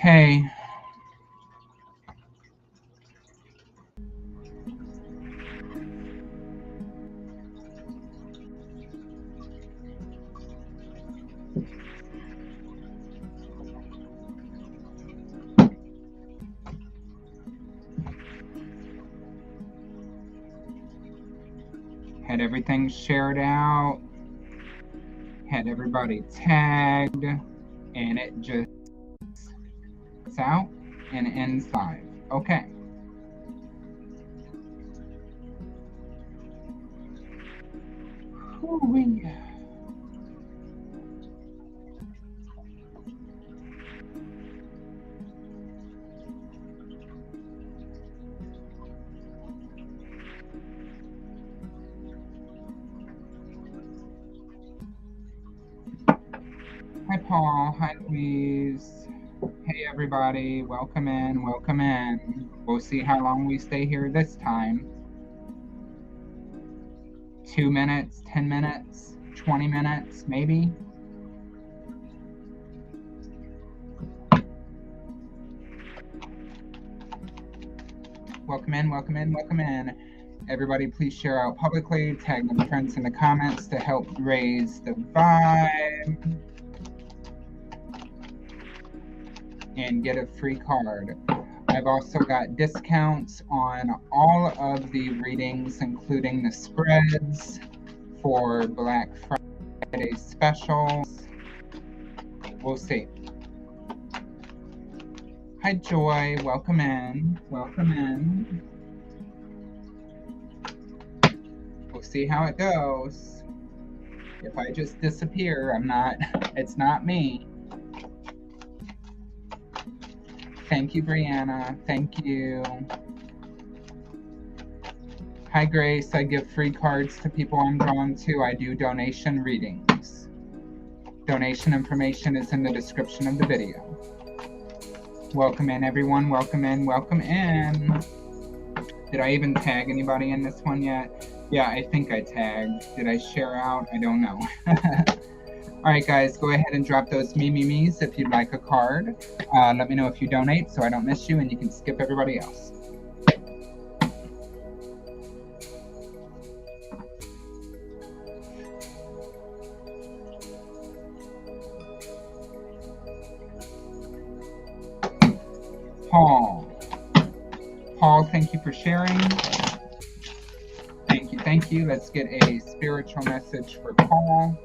Hey. Had everything shared out. Had everybody tagged. And it just gets out and ends live. Okay. Ooh-wee. Hi, Paul. Hi, Louise. Hey, everybody. Welcome in. Welcome in. We'll see how long we stay here this time. 2 minutes, 10 minutes, 20 minutes, maybe. Welcome in, welcome in, welcome in. Everybody, please share out publicly. Tag them friends in the comments to help raise the vibe. And get a free card. I've also got discounts on all of the readings, including the spreads for Black Friday specials. We'll see. Hi, Joy. Welcome in. Welcome in. We'll see how it goes. If I just disappear, it's not me. Thank you, Brianna. Thank you. Hi, Grace. I give free cards to people I'm drawn to. I do donation readings. Donation information is in the description of the video. Welcome in, everyone. Welcome in. Welcome in. Did I even tag anybody in this one yet? Yeah, I think I tagged. Did I share out? I don't know. All right, guys, go ahead and drop those me's if you'd like a card. Let me know if you donate so I don't miss you and you can skip everybody else. Paul, thank you for sharing. Thank you. Let's get a spiritual message for Paul.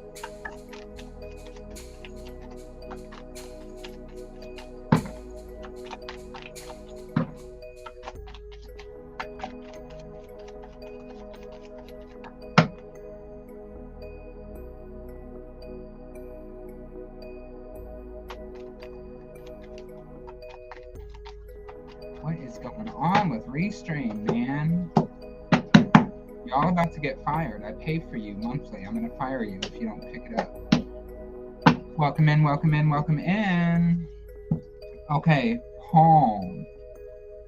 What is going on with Restream, man? Y'all about to get fired. I pay for you monthly. I'm gonna fire you if you don't pick it up. Welcome in, welcome in, welcome in. Okay, Paul.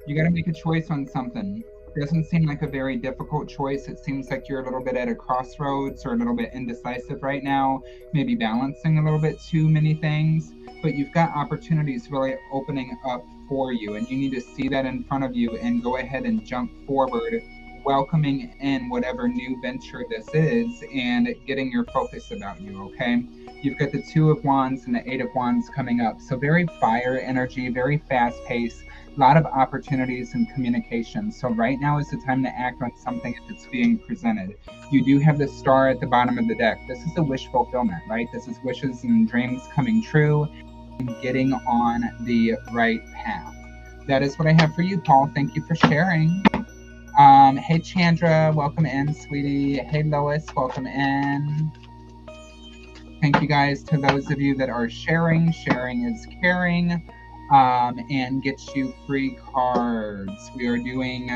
You gotta make a choice on something. Doesn't seem like a very difficult choice. It seems like you're a little bit at a crossroads or a little bit indecisive right now, maybe balancing a little bit too many things, but you've got opportunities really opening up for you, and you need to see that in front of you and go ahead and jump forward, welcoming in whatever new venture this is and getting your focus about you, okay? You've got the 2 of Wands and the 8 of Wands coming up, so very fire energy, very fast paced. A lot of opportunities and communication. So right now is the time to act on something if it's being presented. You do have the star at the bottom of the deck. This is a wish fulfillment, right? This is wishes and dreams coming true and getting on the right path. That is what I have for you, Paul. Thank you for sharing. Hey, Chandra, welcome in, sweetie. Hey, Lois, welcome in. Thank you guys to those of you that are sharing. Sharing is caring. And gets you free cards. We are doing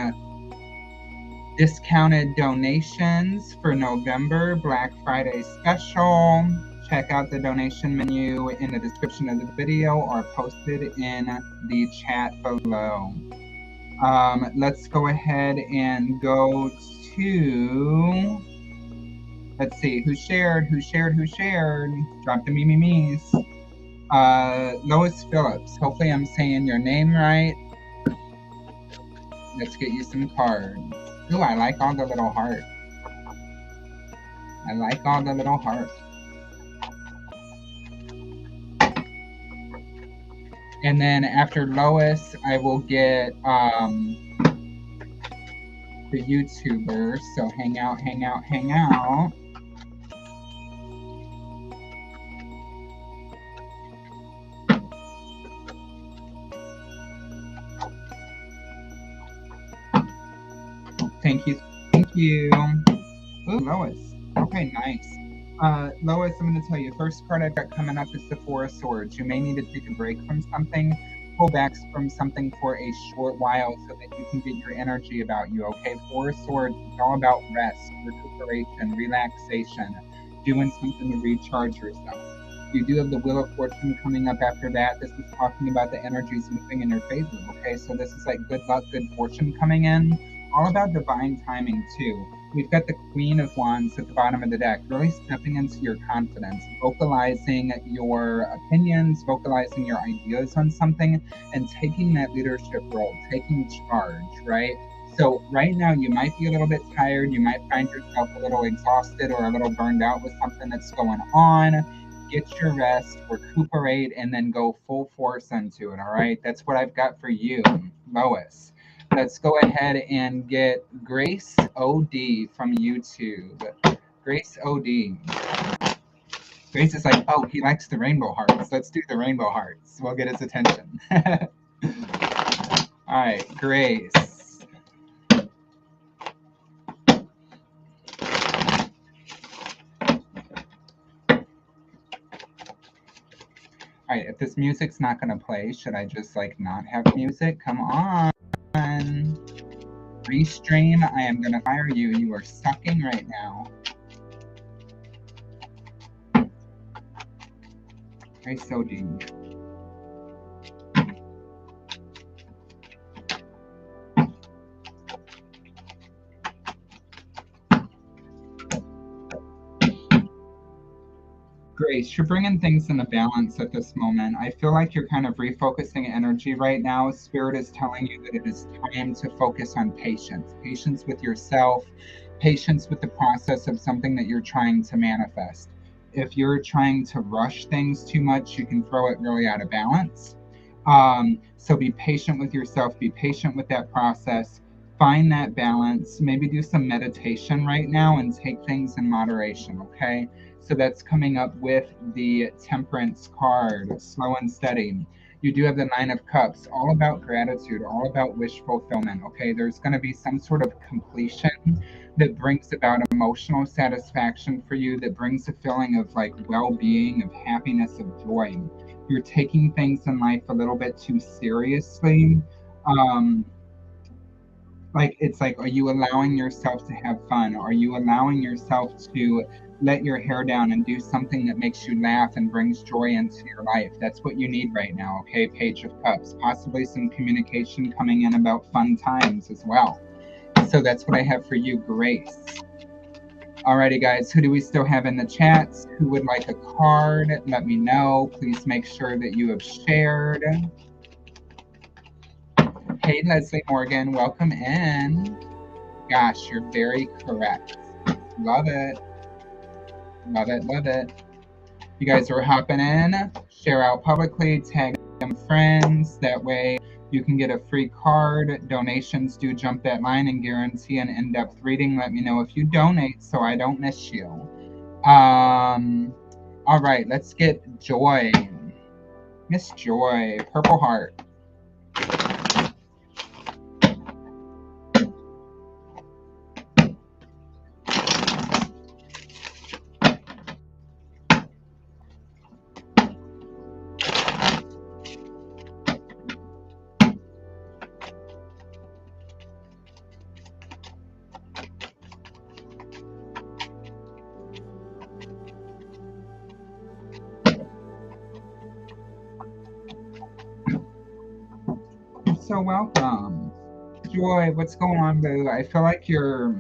discounted donations for November Black Friday special. Check out the donation menu in the description of the video or posted in the chat below. Let's go ahead and go to, let's see, who shared? Drop the me's. Lois Phillips. Hopefully I'm saying your name right. Let's get you some cards. Ooh, I like all the little hearts. I like all the little hearts. And then after Lois, I will get the YouTubers. So hang out, hang out, hang out. Thank you, thank you. Ooh, Lois. Okay, nice. Lois, I'm going to tell you, first card I've got coming up is the Four of Swords. You may need to take a break from something, pull back from something for a short while so that you can get your energy about you, okay? Four of Swords is all about rest, recuperation, relaxation, doing something to recharge yourself. You do have the Wheel of Fortune coming up after that. This is talking about the energies moving in your favor, okay? So this is like good luck, good fortune coming in. All about divine timing, too. We've got the Queen of Wands at the bottom of the deck, really stepping into your confidence, vocalizing your opinions, vocalizing your ideas on something, and taking that leadership role, taking charge, right? So right now you might be a little bit tired, you might find yourself a little exhausted or a little burned out with something that's going on. Get your rest, recuperate, and then go full force into it, all right? That's what I've got for you, Lois. Let's go ahead and get Grace OD from YouTube. Grace OD. Grace is like, oh, he likes the rainbow hearts. Let's do the rainbow hearts. We'll get his attention. All right, Grace. All right, if this music's not going to play, should I just like not have music? Come on. Restream, I am going to fire you. You are sucking right now. Grace OD. Grace, you're bringing things into balance at this moment. I feel like you're kind of refocusing energy right now. Spirit is telling you that it is time to focus on patience. Patience with yourself, patience with the process of something that you're trying to manifest. If you're trying to rush things too much, you can throw it really out of balance. So be patient with yourself, be patient with that process, find that balance, maybe do some meditation right now and take things in moderation, okay? So that's coming up with the Temperance card, slow and steady. You do have the Nine of Cups, all about gratitude, all about wish fulfillment, okay? There's going to be some sort of completion that brings about emotional satisfaction for you, that brings a feeling of like well-being, of happiness, of joy. You're taking things in life a little bit too seriously. Like it's like, are you allowing yourself to have fun? Are you allowing yourself to let your hair down and do something that makes you laugh and brings joy into your life? That's what you need right now, okay? Page of Cups. Possibly some communication coming in about fun times as well. So that's what I have for you, Grace. Alrighty, guys, who do we still have in the chats? Who would like a card? Let me know. Please make sure that you have shared. Hey, Leslie Morgan, welcome in. Gosh, you're very correct. Love it. Love it, love it. You guys are hopping in. Share out publicly, tag them friends. That way you can get a free card. Donations do jump that line and guarantee an in-depth reading. Let me know if you donate so I don't miss you. All right, let's get Joy. Miss Joy, Purple Heart. So welcome. Joy, what's going on, boo? I feel like you're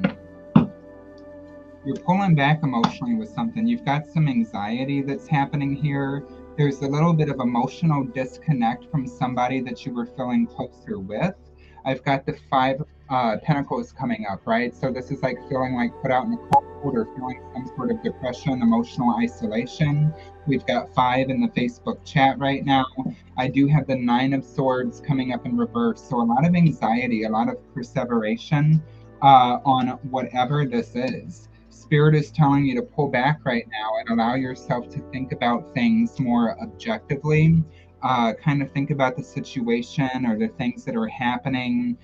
pulling back emotionally with something. You've got some anxiety that's happening here. there's a little bit of emotional disconnect from somebody that you were feeling closer with. I've got the 5 Pentacles coming up, right? So this is like feeling like put out in the cold or feeling some sort of depression, emotional isolation. We've got 5 in the Facebook chat right now. I do have the 9 of Swords coming up in reverse. So a lot of anxiety, a lot of perseveration on whatever this is. Spirit is telling you to pull back right now and allow yourself to think about things more objectively. Kind of think about the situation or the things that are happening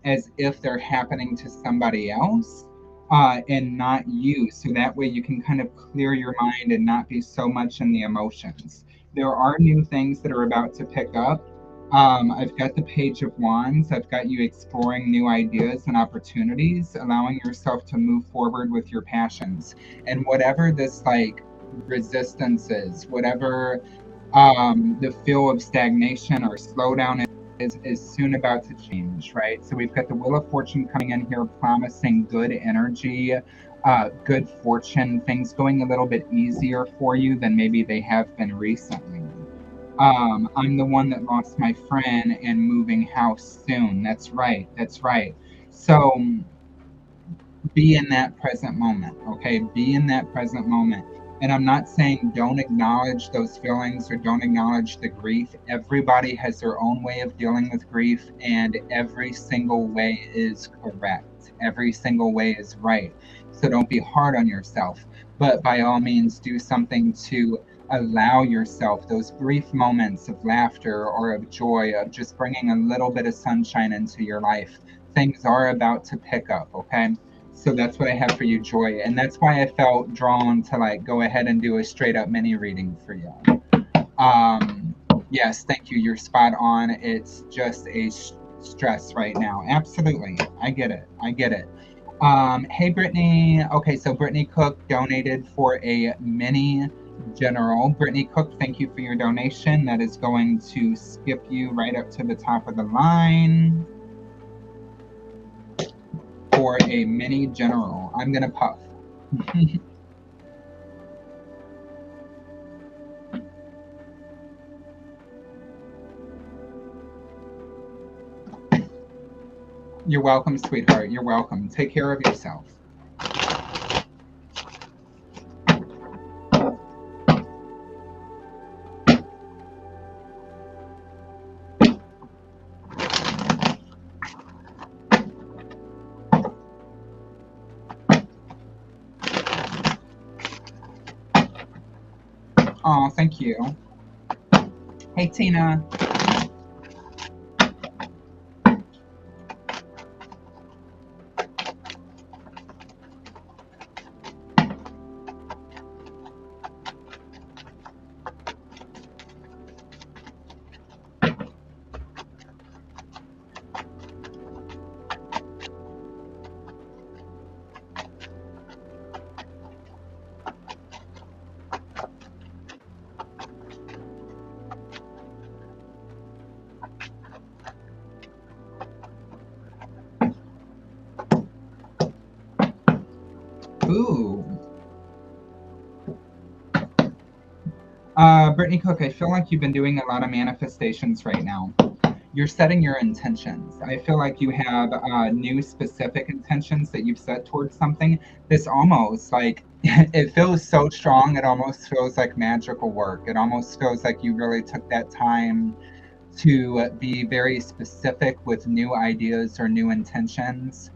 as if they're happening to somebody else and not you. So that way you can kind of clear your mind and not be so much in the emotions. There are new things that are about to pick up. I've got the Page of Wands. I've got you exploring new ideas and opportunities, allowing yourself to move forward with your passions. And whatever this like resistance is, whatever the feel of stagnation or slowdown is soon about to change, right? So we've got the Wheel of Fortune coming in here, promising good energy, good fortune, things going a little bit easier for you than maybe they have been recently. I'm the one that lost my friend and moving house soon. That's right. That's right. So be in that present moment, okay? Be in that present moment. And I'm not saying don't acknowledge those feelings or don't acknowledge the grief. Everybody has their own way of dealing with grief, and every single way is correct. Every single way is right. So don't be hard on yourself, but by all means do something to allow yourself those brief moments of laughter or of joy, of just bringing a little bit of sunshine into your life. Things are about to pick up, okay? So that's what I have for you, Joy. And that's why I felt drawn to like go ahead and do a straight up mini reading for you. Yes, thank you. You're spot on. It's just a stress right now. Absolutely. I get it. I get it. Hey, Brittany. Okay, so Brittany Cook donated for a mini general. Brittany Cook, thank you for your donation. That is going to skip you right up to the top of the line for a mini general. I'm gonna puff. You're welcome, sweetheart. You're welcome. Take care of yourself. Oh, thank you. Hey, Tina. Ooh. Brittany Cook, I feel like you've been doing a lot of manifestations right now. You're setting your intentions. I feel like you have new specific intentions that you've set towards something. This almost like, it feels so strong, it almost feels like magical work. It almost feels like you really took that time to be very specific with new ideas or new intentions,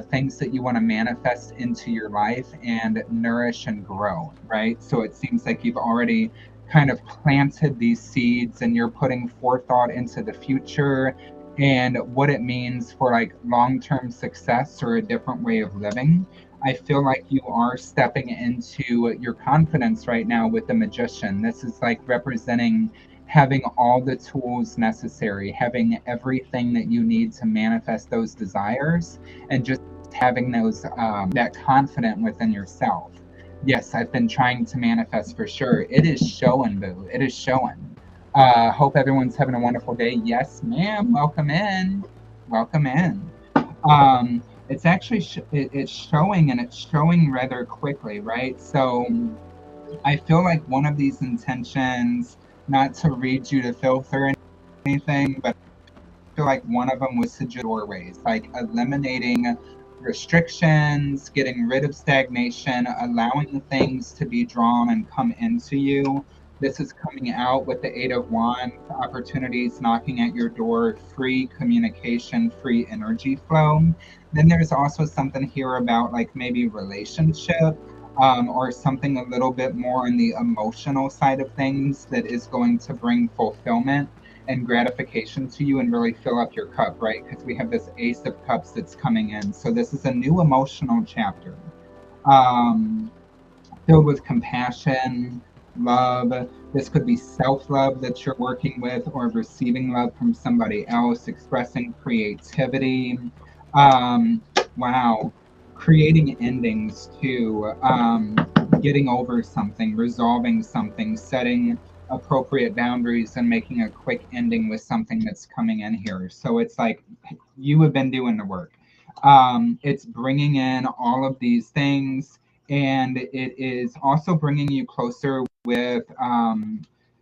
things that you want to manifest into your life and nourish and grow, right? So it seems like you've already kind of planted these seeds and you're putting forethought into the future and what it means for like long-term success or a different way of living. I feel like you are stepping into your confidence right now with the Magician. This is like representing having all the tools necessary, having everything that you need to manifest those desires, and just having those that confidence within yourself. Yes, I've been trying to manifest for sure. It is showing, boo. It is showing. Hope everyone's having a wonderful day. Yes, ma'am. Welcome in. Welcome in. It's actually it's showing, and it's showing rather quickly, right? So I feel like one of these intentions, not to read you to filter anything, but I feel like one of them was to doorways, like eliminating restrictions, getting rid of stagnation, allowing things to be drawn and come into you. This is coming out with the Eight of Wands, opportunities knocking at your door, free communication, free energy flow. Then there's also something here about like maybe relationship, or something a little bit more on the emotional side of things that is going to bring fulfillment and gratification to you and really fill up your cup, right? Because we have this Ace of Cups that's coming in. So this is a new emotional chapter, um, filled with compassion, love. This could be self-love that you're working with, or receiving love from somebody else, expressing creativity. Um, wow. Creating endings too, getting over something, resolving something, setting appropriate boundaries, and making a quick ending with something that's coming in here. So it's like you have been doing the work. It's bringing in all of these things, and it is also bringing you closer with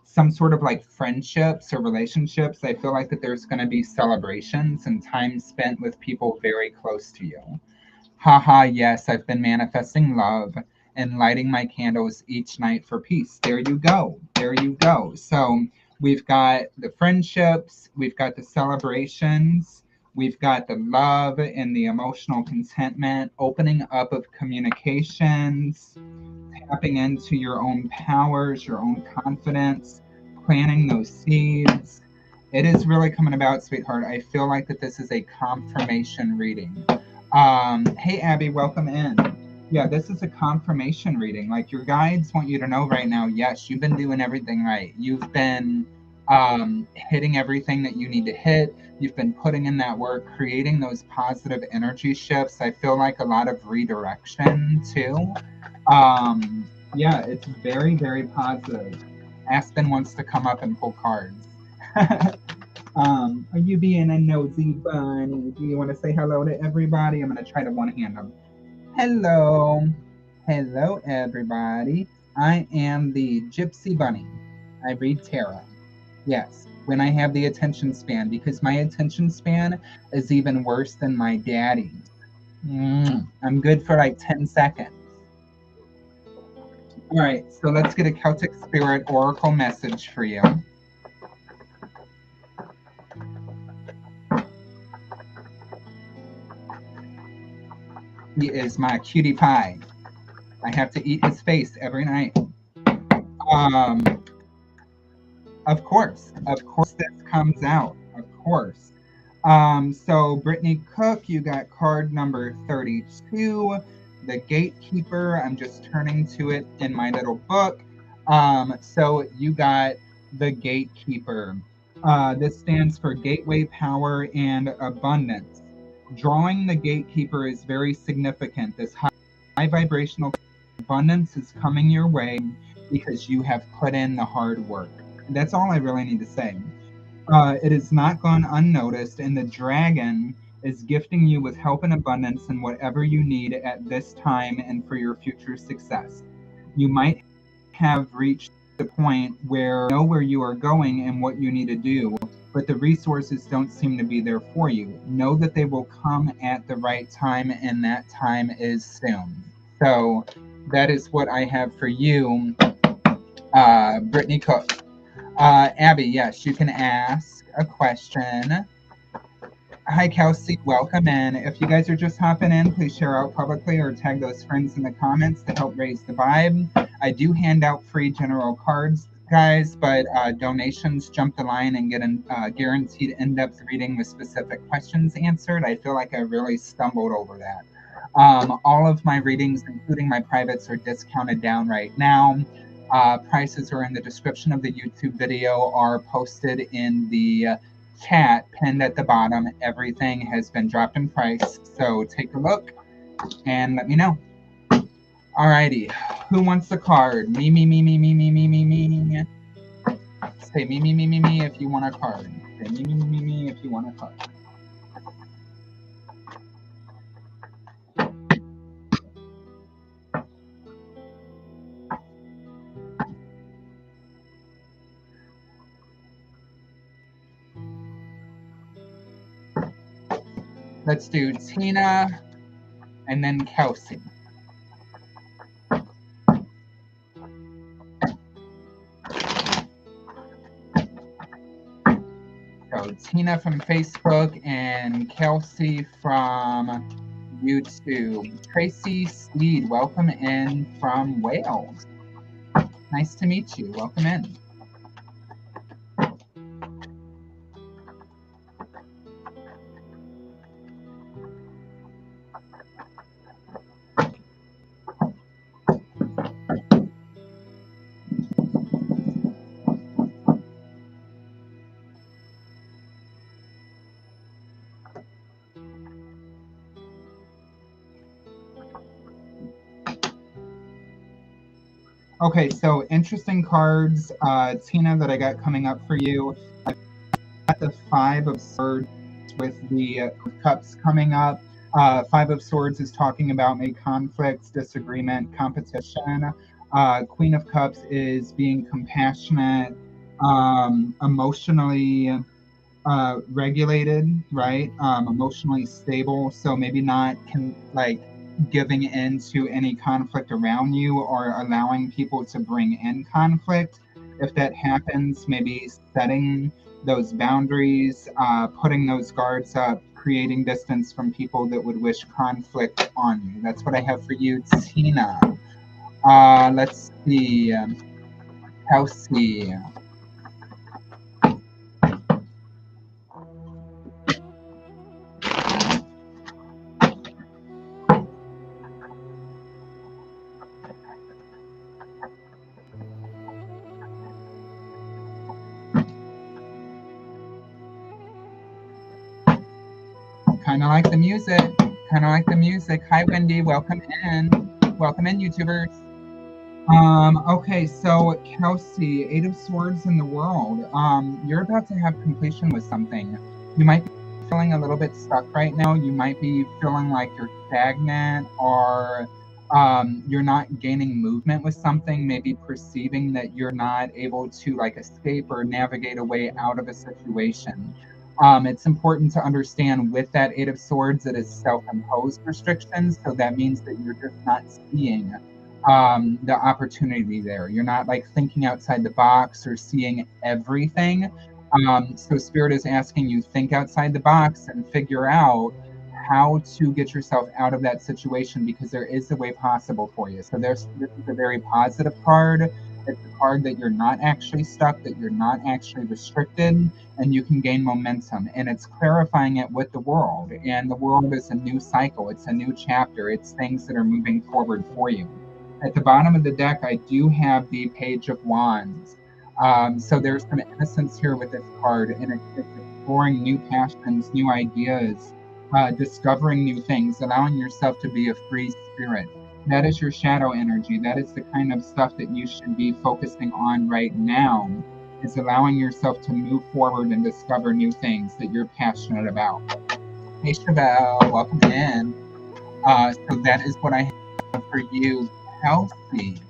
some sort of like friendships or relationships. I feel like that there's going to be celebrations and time spent with people very close to you. Haha, yes, I've been manifesting love and lighting my candles each night for peace. There you go. There you go. So we've got the friendships, we've got the celebrations, we've got the love and the emotional contentment, opening up of communications, tapping into your own powers, your own confidence, planting those seeds. It is really coming about, sweetheart. I feel like that this is a confirmation reading. Hey, Abby, welcome in. Yeah, this is a confirmation reading. Like your guides want you to know right now, yes, you've been doing everything right. You've been hitting everything that you need to hit. You've been putting in that work, creating those positive energy shifts. I feel like a lot of redirection too. Yeah, it's very, very positive. Aspen wants to come up and pull cards. Are you being a nosy bunny? Do you want to say hello to everybody? I'm going to try to one hand them. Hello. Hello, everybody. I am the Gypsy Bunny. I read tarot. Yes, when I have the attention span, because my attention span is even worse than my daddy's. I'm good for like 10 seconds. All right, so let's get a Celtic Spirit Oracle message for you. He is my cutie pie. I have to eat his face every night. Um, of course, this comes out. Of course. So Brittany Cook, you got card number 32, the Gatekeeper. I'm just turning to it in my little book. So you got the Gatekeeper. This stands for Gateway Power and Abundance. Drawing the Gatekeeper is very significant. This high vibrational abundance is coming your way because you have put in the hard work. That's all I really need to say. It has not gone unnoticed, and the dragon is gifting you with help and abundance in whatever you need at this time and for your future success. You might have reached the point where you know where you are going and what you need to do, but the resources don't seem to be there for you. Know that they will come at the right time, and that time is soon. So that is what I have for you, Brittany Cook. Abby, yes, you can ask a question. Hi, Kelsey. Welcome in. If you guys are just hopping in, please share out publicly or tag those friends in the comments to help raise the vibe. I do hand out free general cards, guys, but donations jump the line and get a guaranteed in-depth reading with specific questions answered. I feel like I really stumbled over that. All of my readings, including my privates, are discounted down right now. Prices are in the description of the YouTube video, are posted in the chat pinned at the bottom. Everything has been dropped in price, so take a look and let me know. Alrighty, who wants the card? Me, me, me, me, me, me, me, me, me. Say me, me, me, me, me if you want a card. Say me, me, me, me, me if you want a card. Let's do Tina and then Kelsey. So Tina from Facebook and Kelsey from YouTube. Tracy Steed, welcome in from Wales. Nice to meet you. Welcome in. Okay, so interesting cards, Tina, that I got coming up for you. I got the Five of Swords with the Cups coming up. Five of Swords is talking about maybe conflicts, disagreement, competition. Queen of Cups is being compassionate, emotionally regulated, right? Emotionally stable. So maybe not giving in to any conflict around you or allowing people to bring in conflict. If that happens, maybe setting those boundaries, putting those guards up, creating distance from people that would wish conflict on you. That's what I have for you, Tina. Let's see. Kelsey. Kind of like the music. Kind of like the music. Hi, Wendy. Welcome in. Welcome in, YouTubers. Okay, so Kelsey, Eight of Swords in the world. You're about to have completion with something. You might be feeling a little bit stuck right now. You might be feeling like you're stagnant or you're not gaining movement with something, maybe perceiving that you're not able to like escape or navigate a way out of a situation. It's important to understand with that Eight of Swords that it's self-imposed restrictions. So that means that you're just not seeing the opportunity there. You're not like thinking outside the box or seeing everything. So Spirit is asking you think outside the box and figure out how to get yourself out of that situation because there is a way possible for you. So this is a very positive card. It's a card that you're not actually stuck, that you're not actually restricted, and you can gain momentum. And it's clarifying it with the world. And the world is a new cycle. It's a new chapter. It's things that are moving forward for you. At the bottom of the deck, I do have the Page of Wands. So there's some innocence here with this card, and it's exploring new passions, new ideas, discovering new things, allowing yourself to be a free spirit. That is your shadow energy. That is the kind of stuff that you should be focusing on right now, is allowing yourself to move forward and discover new things that you're passionate about. Hey, Chevelle, welcome in. So that is what I have for you, Kelsey.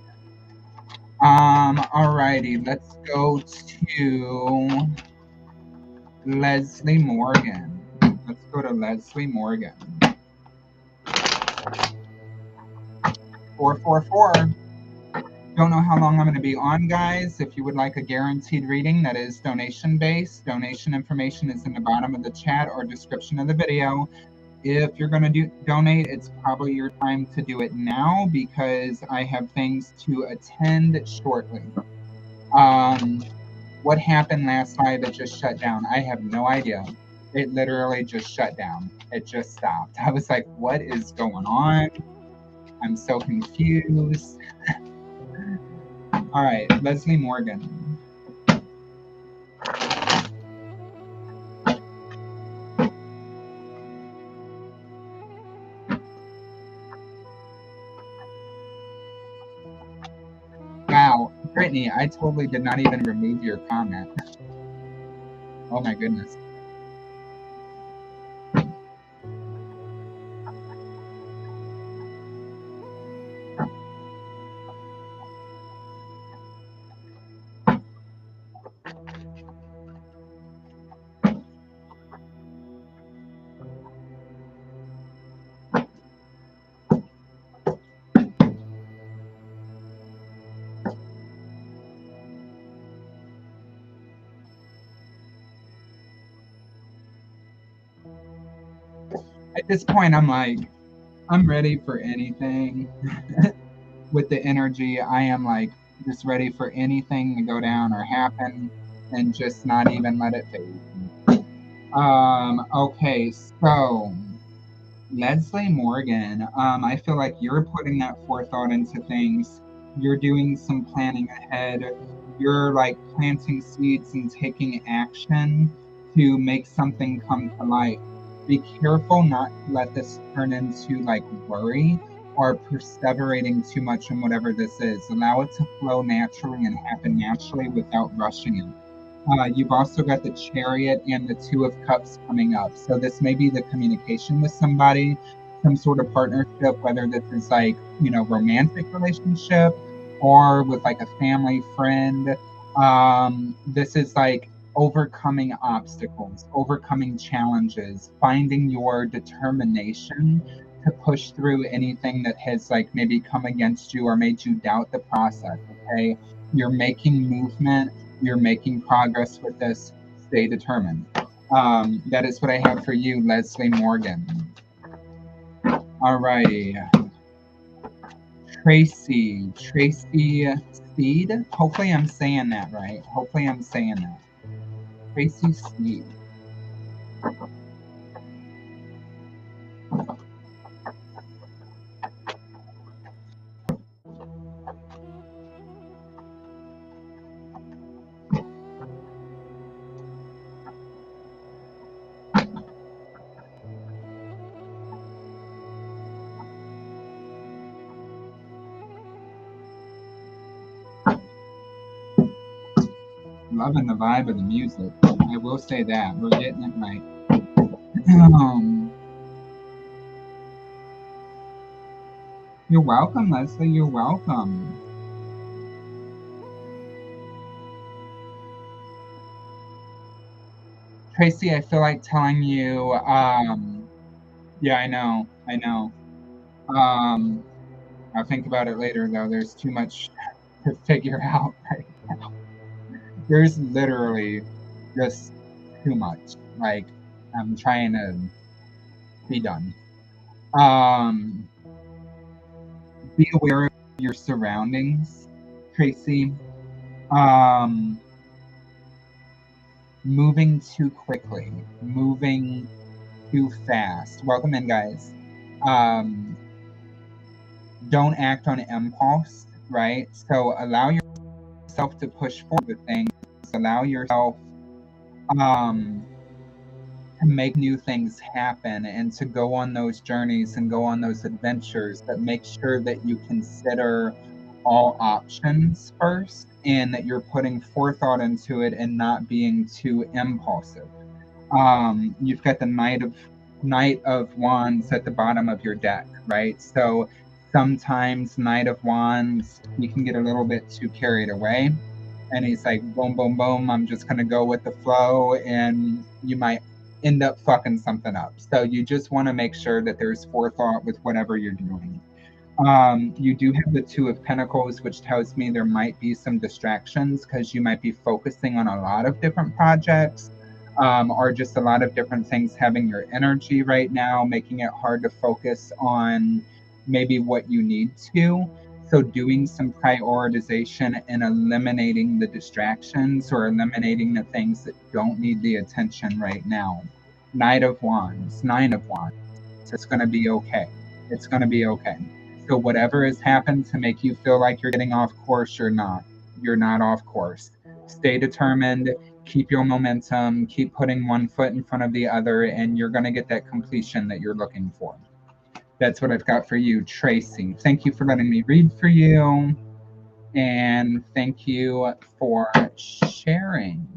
Alrighty, let's go to Leslie Morgan. Let's go to Leslie Morgan. 444. Don't know how long I'm going to be on, guys. If you would like a guaranteed reading that is donation-based, donation information is in the bottom of the chat or description of the video. If you're going to donate, it's probably your time to do it now because I have things to attend shortly. What happened last night that just shut down? I have no idea. It literally just shut down. It just stopped. I was like, what is going on? I'm so confused. All right, Leslie Morgan. Wow, Brittany, I totally did not even remove your comment. Oh my goodness. At this point, I'm like, I'm ready for anything. With the energy, I am like just ready for anything to go down or happen and just not even let it fade. Okay, so Leslie Morgan, I feel like you're putting that forethought into things. You're doing some planning ahead. You're like planting seeds and taking action to make something come to life. Be careful not to let this turn into like worry or perseverating too much in whatever this is. Allow it to flow naturally and happen naturally without rushing it. You've also got the Chariot and the Two of Cups coming up. So this may be the communication with somebody, some sort of partnership, whether this is like, romantic relationship or with like a family friend. This is like overcoming obstacles, overcoming challenges, finding your determination to push through anything that has like maybe come against you or made you doubt the process. Okay. You're making movement, you're making progress with this. Stay determined. That is what I have for you, Leslie Morgan. All righty. Tracy Speed. Hopefully I'm saying that right. Tracy Speed. Loving the vibe of the music. I will say that. We're getting it right. You're welcome, Leslie. You're welcome. Tracy, I feel like telling you, yeah, I know. I'll think about it later, though. There's too much to figure out right now. There's literally just too much. Like, I'm trying to be done. Be aware of your surroundings, Tracy. Moving too quickly, moving too fast. Welcome in, guys. Don't act on impulse, right? So allow yourself to push forward with things. Allow yourself to make new things happen and to go on those journeys and go on those adventures, but make sure that you consider all options first and that you're putting forethought into it and not being too impulsive. You've got the Knight of Wands at the bottom of your deck, right? So sometimes Knight of Wands, you can get a little bit too carried away. And he's like, boom, boom, boom, I'm just going to go with the flow. And you might end up fucking something up. So you just want to make sure that there's forethought with whatever you're doing. You do have the Two of Pentacles, which tells me there might be some distractions because you might be focusing on a lot of different projects, or just a lot of different things having your energy right now, making it hard to focus on maybe what you need to. So doing some prioritization and eliminating the distractions or eliminating the things that don't need the attention right now. Knight of Wands, Nine of Wands. It's going to be okay. It's going to be okay. So whatever has happened to make you feel like you're getting off course, you're not. You're not off course. Stay determined. Keep your momentum. Keep putting one foot in front of the other, and you're going to get that completion that you're looking for. That's what I've got for you, Tracy. Thank you for letting me read for you. And thank you for sharing.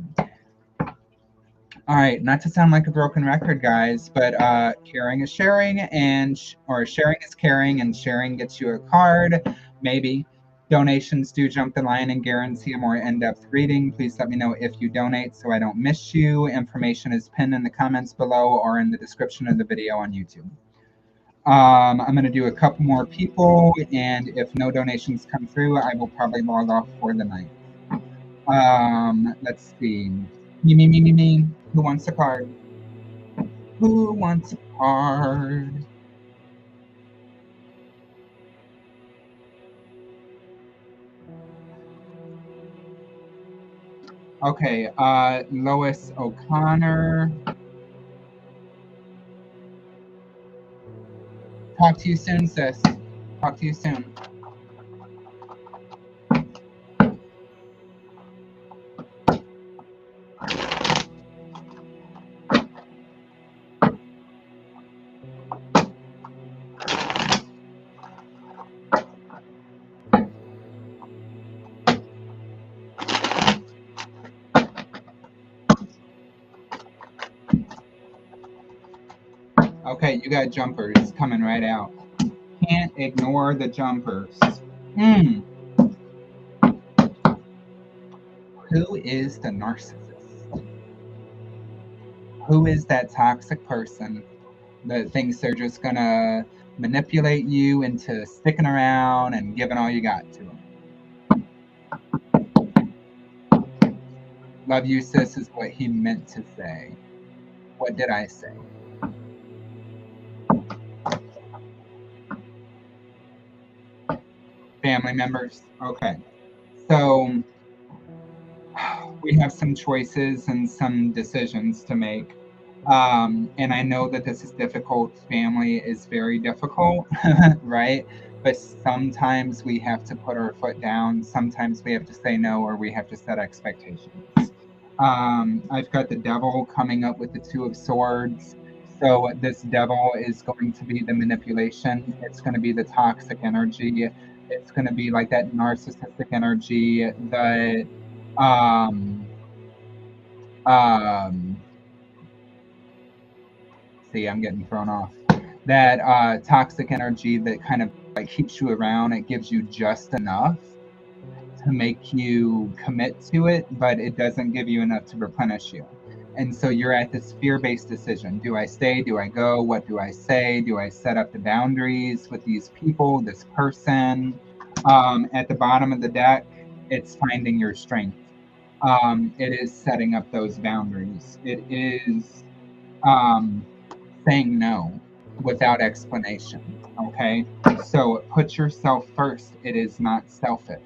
All right, not to sound like a broken record, guys, but caring is sharing, or sharing is caring, and sharing gets you a card, maybe. Donations do jump the line and guarantee a more in-depth reading. Please let me know if you donate so I don't miss you. Information is pinned in the comments below or in the description of the video on YouTube. I'm going to do a couple more people, and if no donations come through, I will probably log off for the night. Let's see. Me. Who wants a card? Who wants a card. Okay, Lois O'Connor. Talk to you soon, sis. Talk to you soon. Okay, you got jumpers coming right out. Can't ignore the jumpers. Who is the narcissist? Who is that toxic person that thinks they're just gonna manipulate you into sticking around and giving all you got to them? Love you, sis, is what he meant to say. What did I say? Family members? Okay. So we have some choices and some decisions to make. And I know that this is difficult. Family is very difficult, right? But sometimes we have to put our foot down. Sometimes we have to say no, or we have to set expectations. I've got the devil coming up with the Two of Swords. So this devil is going to be the manipulation. It's going to be the toxic energy. It's going to be like that narcissistic energy that see, I'm getting thrown off. That toxic energy that kind of like keeps you around. It gives you just enough to make you commit to it, but it doesn't give you enough to replenish you. And so you're at this fear-based decision. Do I stay? Do I go? What do I say? Do I set up the boundaries with these people, this person? At the bottom of the deck, it's finding your strength. It is setting up those boundaries. It is saying no without explanation. Okay? So put yourself first. It is not selfish.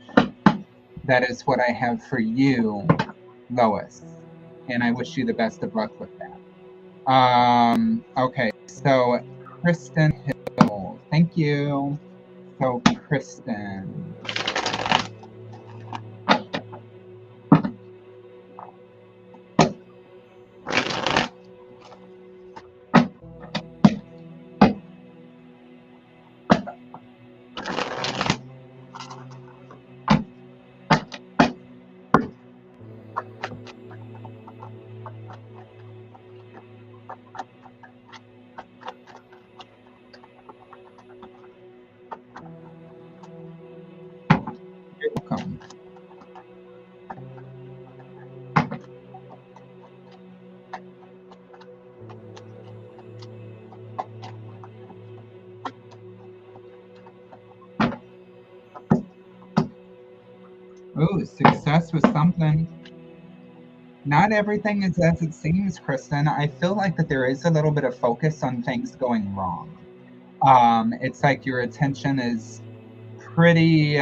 That is what I have for you, Lois. And I wish you the best of luck with that. Okay, so Kristen Hill. Thank you. So Kristen. You're welcome. Ooh, success was something. Not everything is as it seems, Kristen. I feel like that there is a little bit of focus on things going wrong. It's like your attention is pretty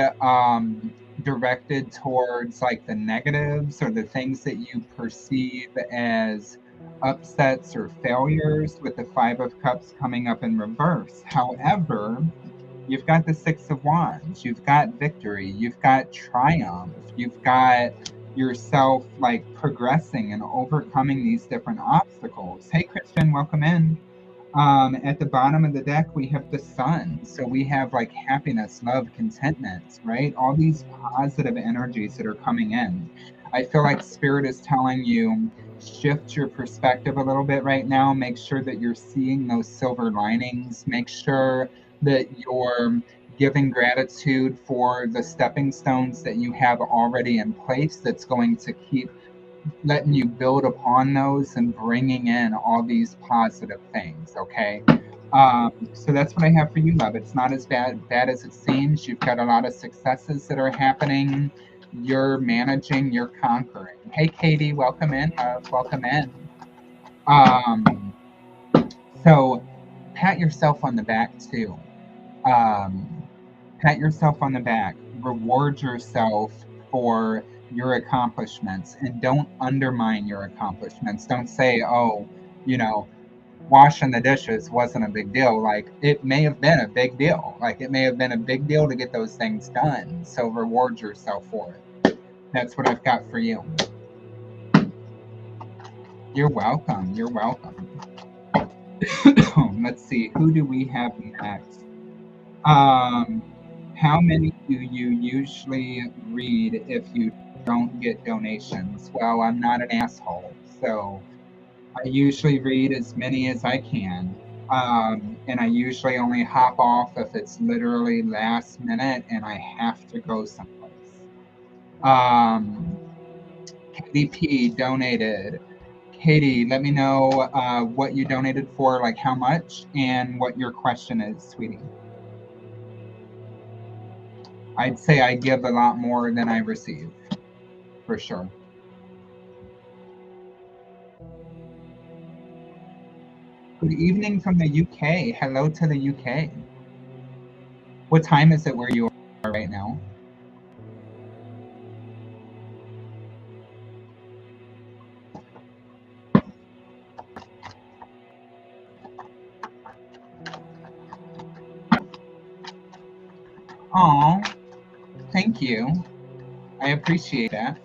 directed towards like the negatives or the things that you perceive as upsets or failures, with the Five of Cups coming up in reverse. However, you've got the Six of Wands, you've got victory, you've got triumph, you've got yourself like progressing and overcoming these different obstacles. Hey, Christian, welcome in. At the bottom of the deck, we have the Sun. So we have like happiness, love, contentment, right? All these positive energies that are coming in. I feel like Spirit is telling you, shift your perspective a little bit right now. Make sure that you're seeing those silver linings. Make sure that you're giving gratitude for the stepping stones that you have already in place, that's going to keep letting you build upon those and bringing in all these positive things. Okay. So that's what I have for you, love. It's not as bad as it seems. You've got a lot of successes that are happening. You're managing, you're conquering. Hey, Katie, welcome in, love. Welcome in. So pat yourself on the back too. Pat yourself on the back. Reward yourself for your accomplishments, and don't undermine your accomplishments. Don't say, oh, washing the dishes wasn't a big deal. Like, it may have been a big deal. Like, it may have been a big deal to get those things done. So reward yourself for it. That's what I've got for you. You're welcome. You're welcome. Let's see. Who do we have next? How many do you usually read if you don't get donations? Well, I'm not an asshole, so I usually read as many as I can. And I usually only hop off if it's literally last minute and I have to go someplace. KDP donated. Katie, let me know what you donated for, like how much, and what your question is, sweetie. I'd say I give a lot more than I receive, for sure. Good evening from the UK. Hello to the UK. What time is it where you are right now? Aw, thank you. I appreciate that.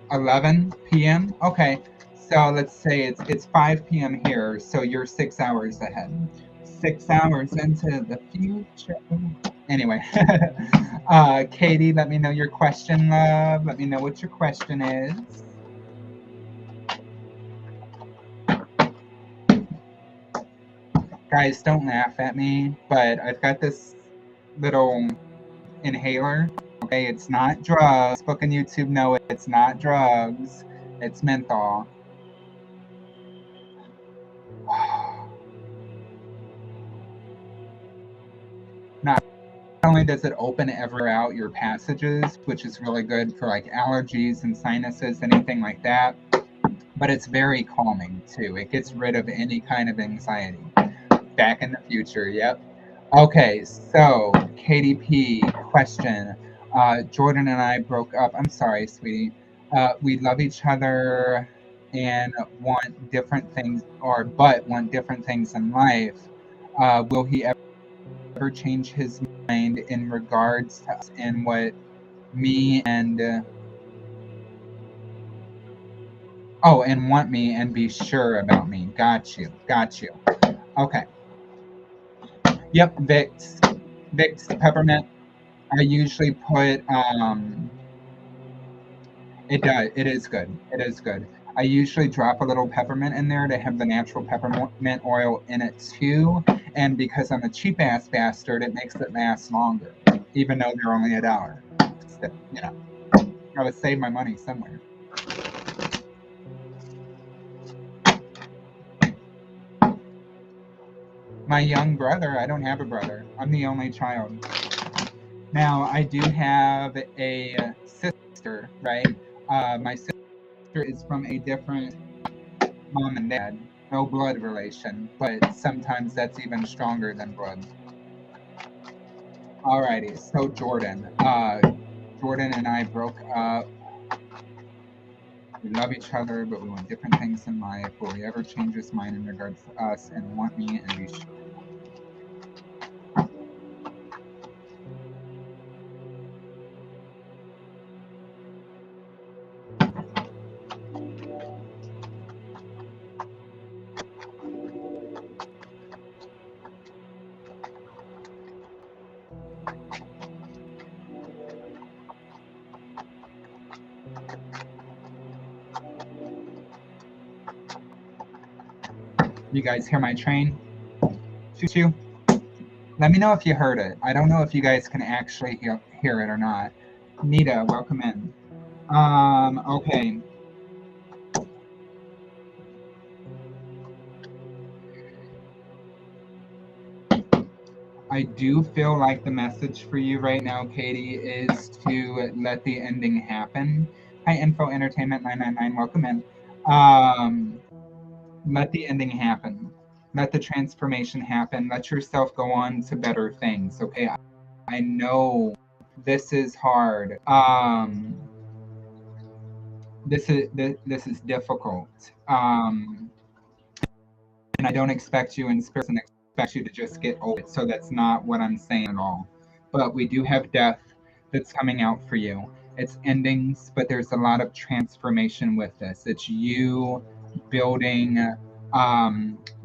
$11 p.m. Okay, so let's say it's 5 p.m. here, so you're 6 hours ahead. 6 hours into the future. Anyway, Katie, let me know your question, love. Let me know what your question is. Guys, don't laugh at me, but I've got this little inhaler. Okay, it's not drugs. Facebook and YouTube know it's not drugs. It's menthol. Not only does it open everywhere out your passages, which is really good for like allergies and sinuses, anything like that, but it's very calming too. It gets rid of any kind of anxiety. Back in the future, yep. Okay, so KDP question. Jordan and I broke up. I'm sorry, sweetie. We love each other and want different things, but want different things in life. Will he ever change his mind in regards to us and what me and and want me and be sure about me? Got you. Okay. Yep, Vicks peppermint. I usually put it is good. It is good. I usually drop a little peppermint in there to have the natural peppermint oil in it too. And because I'm a cheap ass bastard, it makes it last longer, even though they're only $1. So, gotta save my money somewhere. My young brother, I don't have a brother. I'm the only child. Now, I do have a sister, right? My sister is from a different mom and dad. No blood relation, but sometimes that's even stronger than blood. Alrighty, so Jordan. Jordan and I broke up. We love each other, but we want different things in life. Will he ever change his mind in regards to us and want me and be sure? You guys hear my train? Choo-choo. Let me know if you heard it. I don't know if you guys can actually hear it or not. Nita, welcome in. Okay. I do feel like the message for you right now, Katie, is to let the ending happen. Hi, Info Entertainment 999. Welcome in. Let the ending happen. Let the transformation happen. Let yourself go on to better things. Okay, I know this is hard. This is difficult. And I don't expect you in spirit and expect you to just get over it. So that's not what I'm saying at all. But we do have death that's coming out for you. It's endings, but there's a lot of transformation with this. It's you building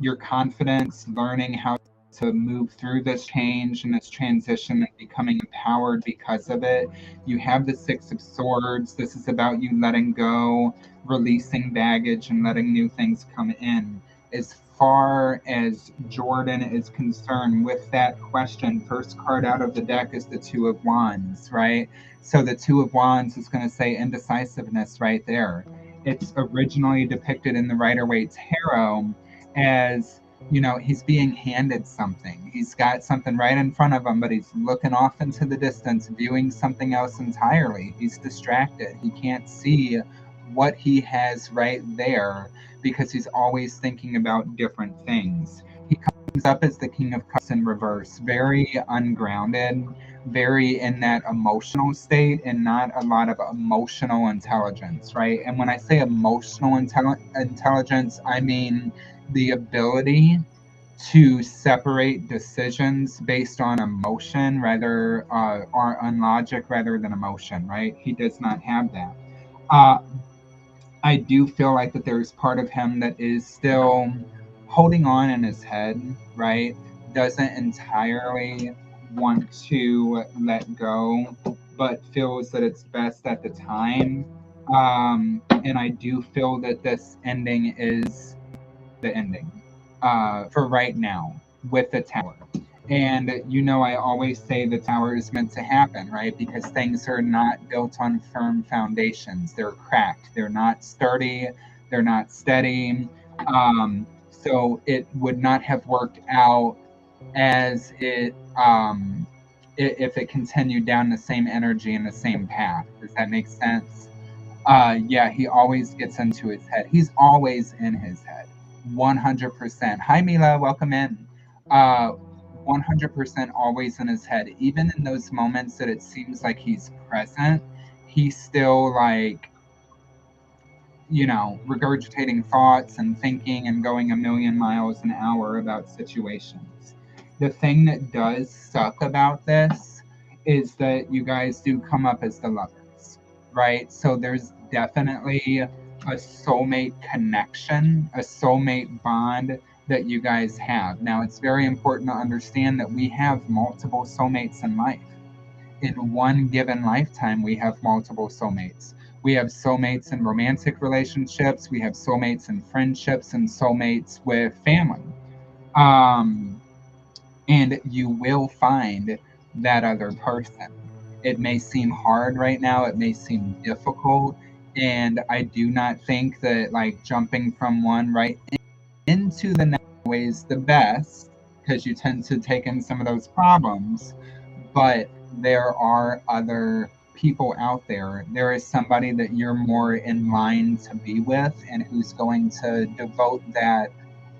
your confidence, learning how to move through this change and this transition and becoming empowered because of it. You have the Six of Swords. This is about you letting go, releasing baggage, and letting new things come in. As far as Jordan is concerned with that question, first card out of the deck is the Two of Wands, right? So the Two of Wands is going to say indecisiveness right there. It's originally depicted in the Rider-Waite Tarot as, you know, he's being handed something. He's got something right in front of him, but he's looking off into the distance, viewing something else entirely. He's distracted. He can't see what he has right there because he's always thinking about different things. He comes up as the King of Cups in reverse, very ungrounded, very in that emotional state and not a lot of emotional intelligence, right? And when I say emotional intelligence, I mean the ability to separate decisions based on emotion rather or on logic rather than emotion, right? He does not have that. I do feel like that there's part of him that is still holding on in his head, right? Doesn't entirely want to let go, but feels that it's best at the time. And I do feel that this ending is the ending for right now with the Tower. And you know, I always say the Tower is meant to happen, right? Because things are not built on firm foundations. They're cracked. They're not sturdy. They're not steady. So it would not have worked out as it if it continued down the same energy and the same path. Does that make sense? Yeah, he always gets into his head. He's always in his head. 100%. Hi, Mila. Welcome in. 100% always in his head. Even in those moments that it seems like he's present, he's still like, you know, regurgitating thoughts and thinking and going a million miles an hour about situations. The thing that does suck about this is that you guys do come up as the lovers, right? So there's definitely a soulmate connection, a soulmate bond that you guys have. Now, it's very important to understand that we have multiple soulmates in life. In one given lifetime, we have multiple soulmates. We have soulmates in romantic relationships, we have soulmates in friendships, and soulmates with family. And you will find that other person. It may seem hard right now, it may seem difficult, and I do not think that like jumping from one right into the next way is the best because you tend to take in some of those problems, but there are other people out there. There is somebody that you're more in line to be with and who's going to devote that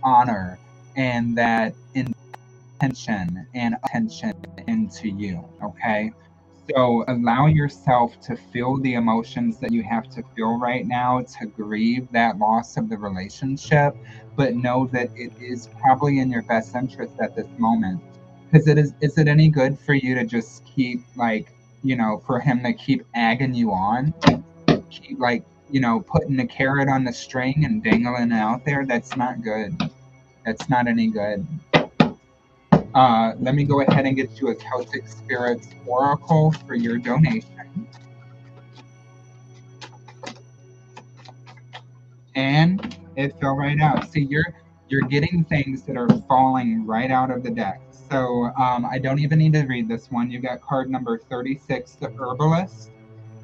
honor and that intention and attention into you, okay? So allow yourself to feel the emotions that you have to feel right now to grieve that loss of the relationship, but know that it is probably in your best interest at this moment. Because is it any good for you to just keep like, you know, for him to keep egging you on, keep like, you know, putting a carrot on the string and dangling it out there? That's not good. That's not any good. Let me go ahead and get you a Celtic Spirits Oracle for your donation. And it fell right out. See, you're getting things that are falling right out of the deck. So I don't even need to read this one. You got card number 36, the Herbalist.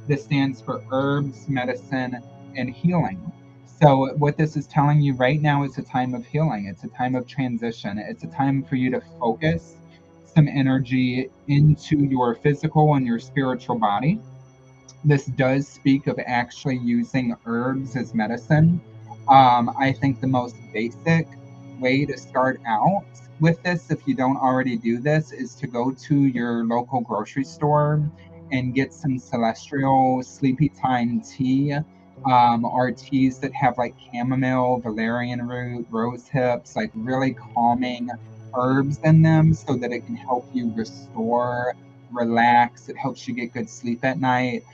This stands for herbs, medicine, and healing. So what this is telling you right now is a time of healing. It's a time of transition. It's a time for you to focus some energy into your physical and your spiritual body this does speak of actually using herbs as medicine. I think the most basic way to start out with this, if you don't already do this, is to go to your local grocery store and get some celestial sleepy time tea, or teas that have like chamomile, valerian root, rose hips, like really calming herbs in them so that it can help you restore, relax. It helps you get good sleep at night.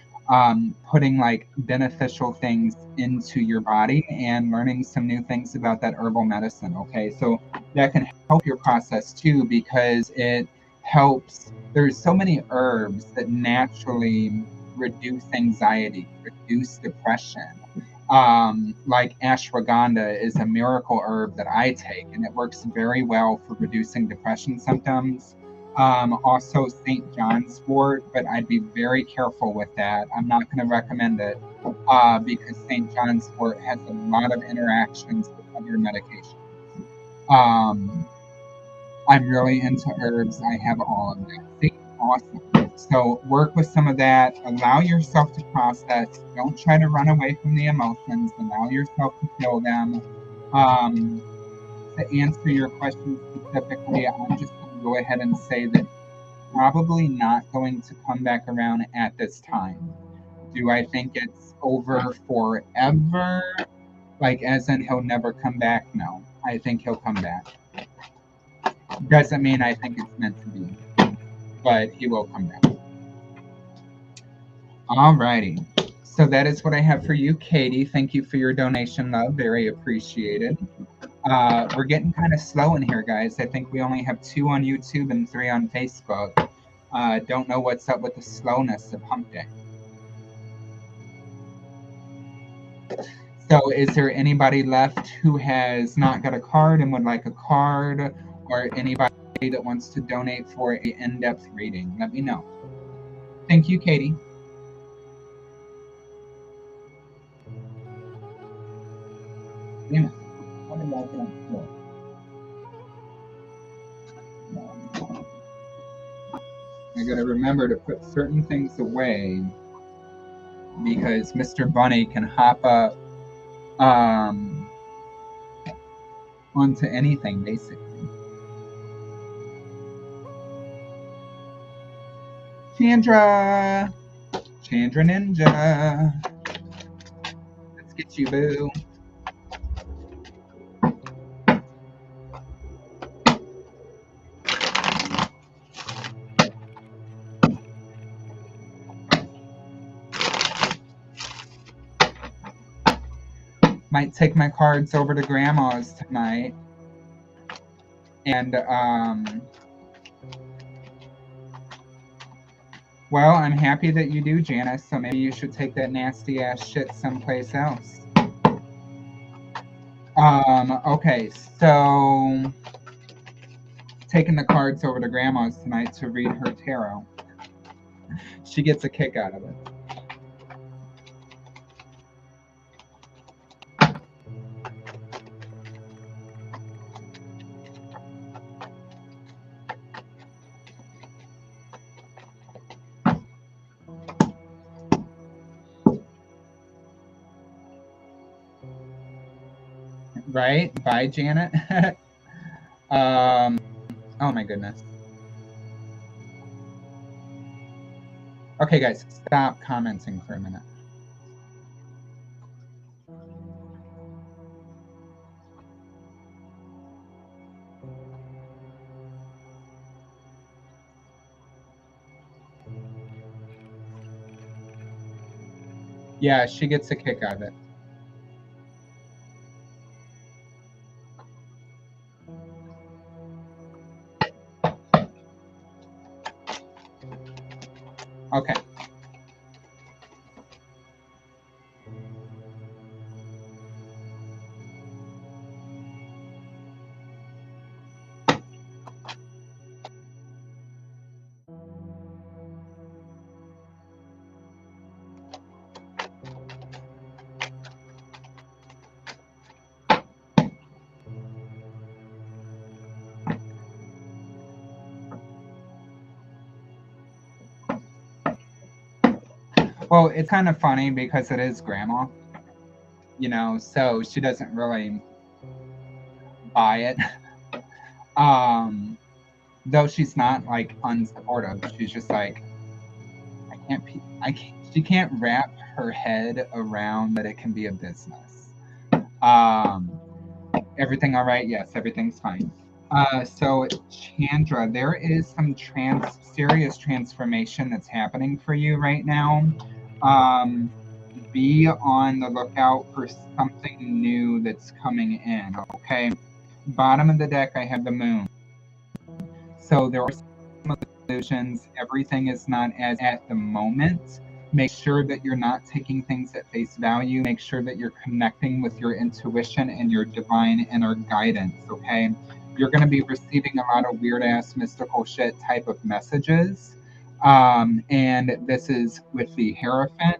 Putting like beneficial things into your body and learning some new things about that herbal medicine. Okay, so that can help your process too, because it helps. There's so many herbs that naturally reduce anxiety, reduce depression. Like ashwagandha is a miracle herb that I take, and it works very well for reducing depression symptoms. Also St. John's wort, but I'd be very careful with that. I'm not going to recommend it because St. John's wort has a lot of interactions with other medications. Um, I'm really into herbs. I have all of that. See, awesome. So work with some of that. Allow yourself to process. Don't try to run away from the emotions. Allow yourself to feel them. Um, to answer your question specifically, I'm just going to go ahead and say that probably not going to come back around at this time. Do I think it's over forever? Like, as in he'll never come back? No, I think he'll come back. Doesn't mean I think it's meant to be, but he will come back. Alrighty. So that is what I have for you, Katie. Thank you for your donation, love. Very appreciated. We're getting kind of slow in here, guys. I think we only have 2 on YouTube and 3 on Facebook. Don't know what's up with the slowness of Hump Day. So is there anybody left who has not got a card and would like a card, or anybody that wants to donate for an in-depth reading? Let me know. Thank you, Katie. Damn it. How did I get on the floor? I gotta remember to put certain things away because Mr. Bunny can hop up onto anything, basically. Chandra! Chandra Ninja! Let's get you, boo. Might take my cards over to Grandma's tonight. And, well, I'm happy that you do, Janice, so maybe you should take that nasty ass shit someplace else. Okay, so taking the cards over to Grandma's tonight to read her tarot. She gets a kick out of it. Right? Bye, Janet. Oh my goodness. Okay, guys, stop commenting for a minute. Yeah, she gets a kick out of it. Okay. Well, it's kind of funny because it is grandma, you know, so she doesn't really buy it. Though she's not like unsupportive. She's just like, I can't, she can't wrap her head around that it can be a business. Um, everything all right? Yes, everything's fine. So Chandra, there is some serious transformation that's happening for you right now. Um, be on the lookout for something new that's coming in, okay? Bottom of the deck, I have the moon. So there are some illusions. Everything is not as at the moment. Make sure that you're not taking things at face value. Make sure that you're connecting with your intuition and your divine inner guidance, okay? You're going to be receiving a lot of weird ass mystical shit type of messages. And this is with the Hierophant,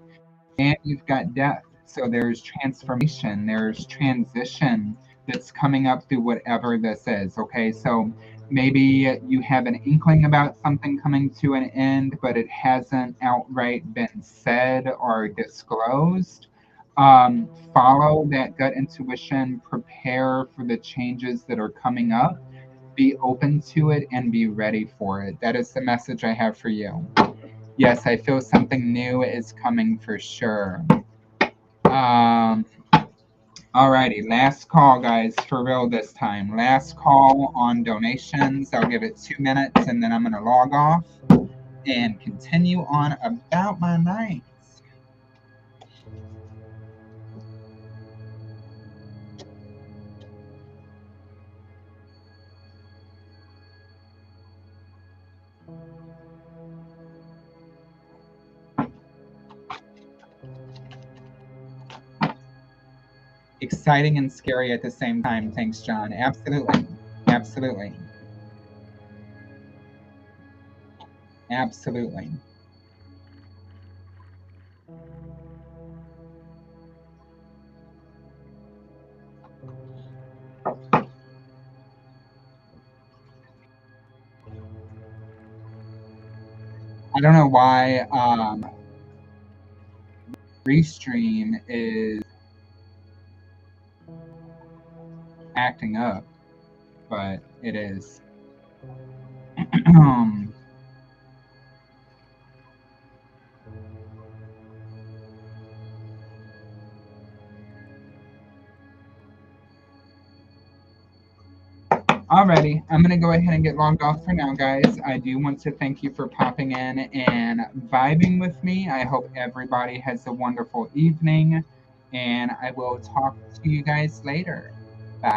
and you've got death. So there's transformation, there's transition that's coming up through whatever this is, okay? So maybe you have an inkling about something coming to an end, but it hasn't outright been said or disclosed. Follow that gut intuition, prepare for the changes that are coming up, be open to it, and be ready for it. That is the message I have for you. Yes, I feel something new is coming for sure. Alrighty, last call, guys, for real this time. Last call on donations. I'll give it 2 minutes and then I'm going to log off and continue on about my nights. Exciting and scary at the same time. Thanks, John. Absolutely. Absolutely. Absolutely. I don't know why Restream is acting up, but it is. Alrighty, I'm going to go ahead and get logged off for now, guys. I do want to thank you for popping in and vibing with me. I hope everybody has a wonderful evening, and I will talk to you guys later.